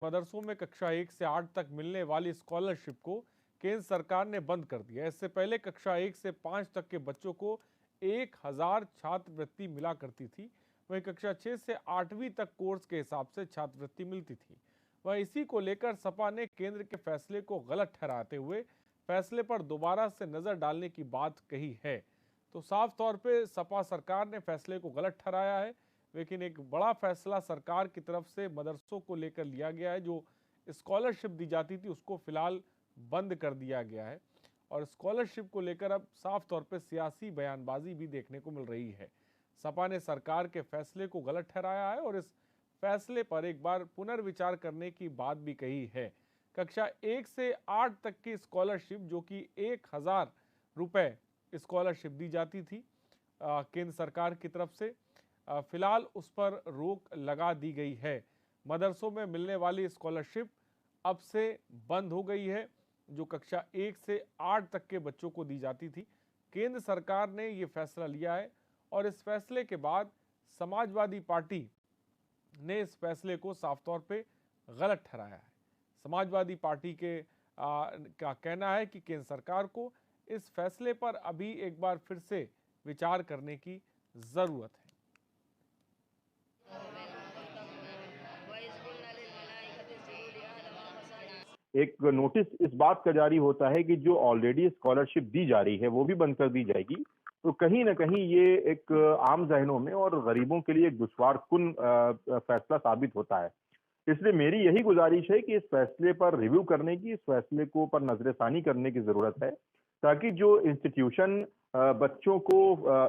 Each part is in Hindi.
मदरसों में कक्षा 1 से 8 तक मिलने वाली स्कॉलरशिप को केंद्र सरकार ने बंद कर दिया। इससे पहले कक्षा 1 से 5 तक के बच्चों को 1000 छात्रवृत्ति मिला करती थी। वहीं कक्षा 6 से 8वीं तक कोर्स के हिसाब से छात्रवृत्ति मिलती थी। वहीं इसी को लेकर सपा ने केंद्र के फैसले को गलत ठहराते हुए फैसले पर दोबारा से नजर डालने की बात कही है। तो साफ तौर पे सपा सरकार ने फैसले को गलत ठहराया है, लेकिन एक बड़ा फैसला सरकार की तरफ से मदरसों को लेकर लिया गया है। जो स्कॉलरशिप दी जाती थी उसको फिलहाल बंद कर दिया गया है और स्कॉलरशिप को लेकर अब साफ तौर पे सियासी बयानबाजी भी देखने को मिल रही है। सपा ने सरकार के फैसले को गलत ठहराया है और इस फैसले पर एक बार पुनर्विचार करने की बात भी कही है। कक्षा 1 से 8 तक की स्कॉलरशिप, जो कि 1000 रुपए स्कॉलरशिप दी जाती थी केंद्र सरकार की तरफ से, फिलहाल उस पर रोक लगा दी गई है। मदरसों में मिलने वाली स्कॉलरशिप अब से बंद हो गई है, जो कक्षा 1 से 8 तक के बच्चों को दी जाती थी। केंद्र सरकार ने ये फैसला लिया है और इस फैसले के बाद समाजवादी पार्टी ने इस फैसले को साफ तौर पे गलत ठहराया है। समाजवादी पार्टी का कहना है कि केंद्र सरकार को इस फैसले पर अभी एक बार फिर से विचार करने की जरूरत है। एक नोटिस इस बात का जारी होता है कि जो ऑलरेडी स्कॉलरशिप दी जा रही है वो भी बंद कर दी जाएगी, तो कहीं ना कहीं ये एक आम जहनों में और गरीबों के लिए एक दुश्वारकुन फैसला साबित होता है। इसलिए मेरी यही गुजारिश है कि इस फैसले पर रिव्यू करने की, इस फैसले को पर नजरसानी करने की जरूरत है, ताकि जो इंस्टीट्यूशन बच्चों को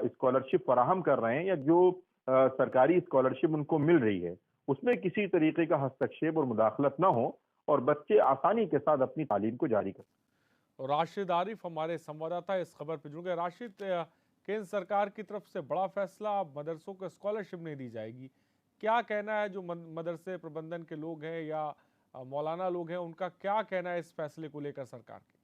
स्कॉलरशिप फराहम कर रहे हैं या जो सरकारी स्कॉलरशिप उनको मिल रही है उसमें किसी तरीके का हस्तक्षेप और मुदाखलत ना हो और बच्चे आसानी के साथ अपनी तालीम को जारी कर। और राशिद आरिफ हमारे संवाददाता इस खबर पर जुड़ गए। राशिद, केंद्र सरकार की तरफ से बड़ा फैसला, अब मदरसों को स्कॉलरशिप नहीं दी जाएगी। क्या कहना है जो मदरसे प्रबंधन के लोग हैं या मौलाना लोग हैं, उनका क्या कहना है इस फैसले को लेकर सरकार के?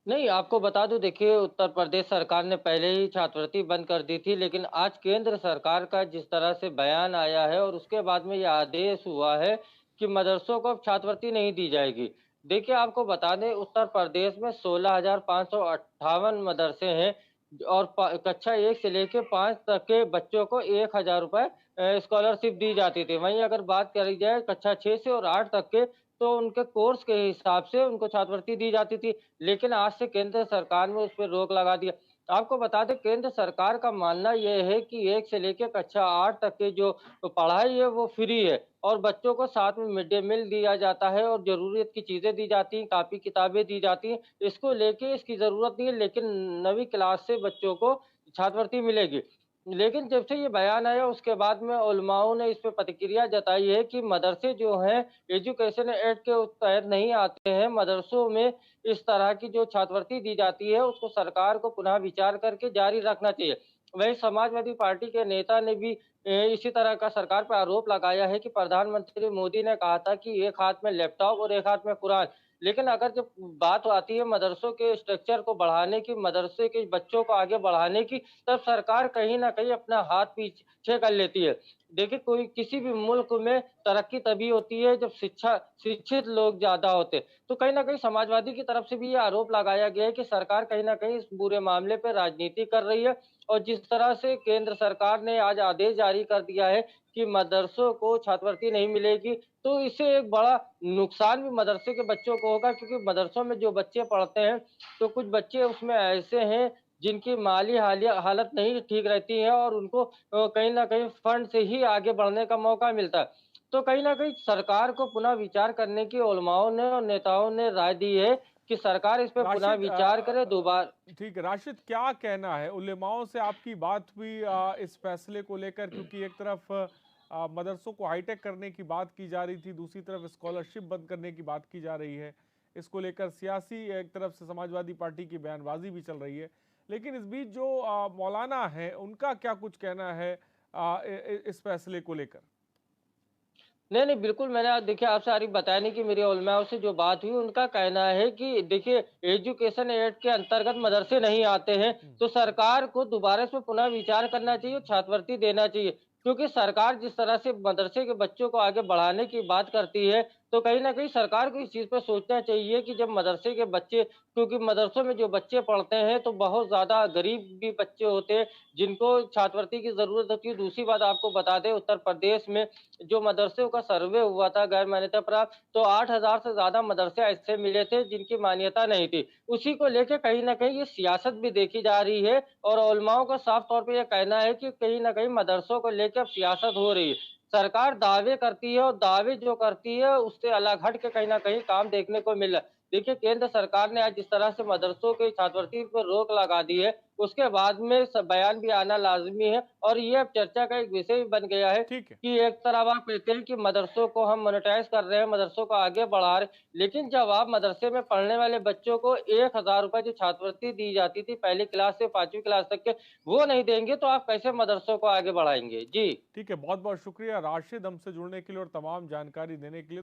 नहीं, आपको बता दूं, देखिए उत्तर प्रदेश सरकार ने पहले ही छात्रवृत्ति बंद कर दी थी, लेकिन आज केंद्र सरकार का जिस तरह से बयान आया है और उसके बाद में यह आदेश हुआ है कि मदरसों को अब छात्रवृत्ति नहीं दी जाएगी। देखिए आपको बता दें, उत्तर प्रदेश में 16,558 मदरसे हैं और कक्षा 1 से लेकर 5 तक के बच्चों को 1000 रुपए स्कॉलरशिप दी जाती थी। वहीं अगर बात करी जाए कक्षा 6 से और 8 तक के, तो उनके कोर्स के हिसाब से उनको छात्रवृत्ति दी जाती थी। लेकिन आज से केंद्र सरकार ने उस पे रोक लगा दिया। आपको बता दें, केंद्र सरकार का मानना ये है कि 1 से लेके कक्षा 8 तक की जो पढ़ाई है वो फ्री है और बच्चों को साथ में मिड डे मील दिया जाता है और ज़रूरत की चीज़ें दी जाती हैं, कॉपी किताबें दी जाती हैं। इसको लेके इसकी ज़रूरत नहीं है, लेकिन 9वीं क्लास से बच्चों को छात्रवृत्ति मिलेगी। लेकिन जब से ये बयान आया उसके बाद में उलमाओं ने इस पे प्रतिक्रिया जताई है कि मदरसे जो हैं एजुकेशन एक्ट के तहत नहीं आते हैं। मदरसों में इस तरह की जो छात्रवृत्ति दी जाती है उसको सरकार को पुनः विचार करके जारी रखना चाहिए। वहीं समाजवादी पार्टी के नेता ने भी इसी तरह का सरकार पर आरोप लगाया है कि प्रधानमंत्री मोदी ने कहा था कि एक हाथ में लैपटॉप और एक हाथ में कुरान। लेकिन अगर जब बात आती है मदरसों के स्ट्रक्चर को बढ़ाने की, मदरसे के बच्चों को आगे बढ़ाने की, तब सरकार कहीं न कहीं अपना हाथ पीछे कर लेती है। देखिए, कोई किसी भी मुल्क में तरक्की तभी होती है जब शिक्षित लोग ज़्यादा होते हैं। तो कहीं न कहीं समाजवादी की तरफ से भी ये आरोप लगाया गया है कि सरकार कहीं न कहीं इस पूरे मामले पे राजनीति कर रही है और जिस तरह से केंद्र सरकार ने आज आदेश जारी कर दिया है कि मदरसों को छात्रवृत्ति नहीं मिलेगी, तो इससे एक बड़ा नुकसान भी मदरसे के बच्चों को होगा, क्योंकि मदरसों में जो बच्चे पढ़ते हैं, तो कुछ बच्चे उसमें ऐसे हैं जिनकी माली हालत नहीं ठीक रहती है और उनको कहीं न कहीं फंड से ही आगे बढ़ने का मौका मिलता है। तो कहीं न कहीं सरकार को पुनः विचार करने की उलमाओं ने और नेताओं ने राय दी है कि सरकार इस पे पुनः राशिद, विचार करे ठीक है राशिद, क्या कहना है? उलेमाओं से आपकी बात हुई इस फैसले को लेकर? क्योंकि एक तरफ मदरसों को हाईटेक करने की बात की जा रही थी, दूसरी तरफ स्कॉलरशिप बंद करने की बात की जा रही है। इसको लेकर सियासी एक तरफ से समाजवादी पार्टी की बयानबाजी भी चल रही है, लेकिन इस बीच जो मौलाना है उनका क्या कुछ कहना है इस फैसले को लेकर? नहीं, नहीं, बिल्कुल मैंने आज देखिए आपसे आरिफ बताया नहीं कि मेरे उलमाओं से जो बात हुई उनका कहना है कि देखिए एजुकेशन एक्ट के अंतर्गत मदरसे नहीं आते हैं, तो सरकार को दोबारा इसमें पुनः विचार करना चाहिए और छात्रवृत्ति देना चाहिए। क्योंकि सरकार जिस तरह से मदरसे के बच्चों को आगे बढ़ाने की बात करती है, तो कहीं न कहीं सरकार को इस चीज़ पे सोचना चाहिए कि जब मदरसे के बच्चे, क्योंकि मदरसों में जो बच्चे पढ़ते हैं, तो बहुत ज़्यादा गरीब भी बच्चे होते हैं, जिनको छात्रवृत्ति की ज़रूरत होती है। दूसरी बात आपको बता दें, उत्तर प्रदेश में जो मदरसों का सर्वे हुआ था गैर मान्यता प्राप्त, तो 8,000 से ज़्यादा मदरसे ऐसे मिले थे जिनकी मान्यता नहीं थी। उसी को लेके कहीं न कहीं ये सियासत भी देखी जा रही है और उलमाओं का साफ तौर पे ये कहना है कि कहीं न कहीं मदरसों को लेके अब सियासत हो रही है। सरकार दावे करती है और दावे जो करती है उससे अलग हट के कहीं न कहीं काम देखने को मिल रहा है। देखिए, केंद्र सरकार ने आज जिस तरह से मदरसों की छात्रवृत्ति पर रोक लगा दी है, उसके बाद में बयान भी आना लाज़मी है और ये अब चर्चा का एक विषय भी बन गया है ठीक है। कि एक तरफ आप कहते हैं कि मदरसों को हम मोनेटाइज़ कर रहे हैं, मदरसों को आगे बढ़ा रहे हैं, लेकिन जब आप मदरसे में पढ़ने वाले बच्चों को ₹1000 जो छात्रवृत्ति दी जाती थी पहली क्लास से 5वीं क्लास तक के, वो नहीं देंगे तो आप कैसे मदरसों को आगे बढ़ाएँगे? जी। ठीक है, बहुत बहुत शुक्रिया राशिद हमसे जुड़ने के लिए और तमाम जानकारी देने के लिए।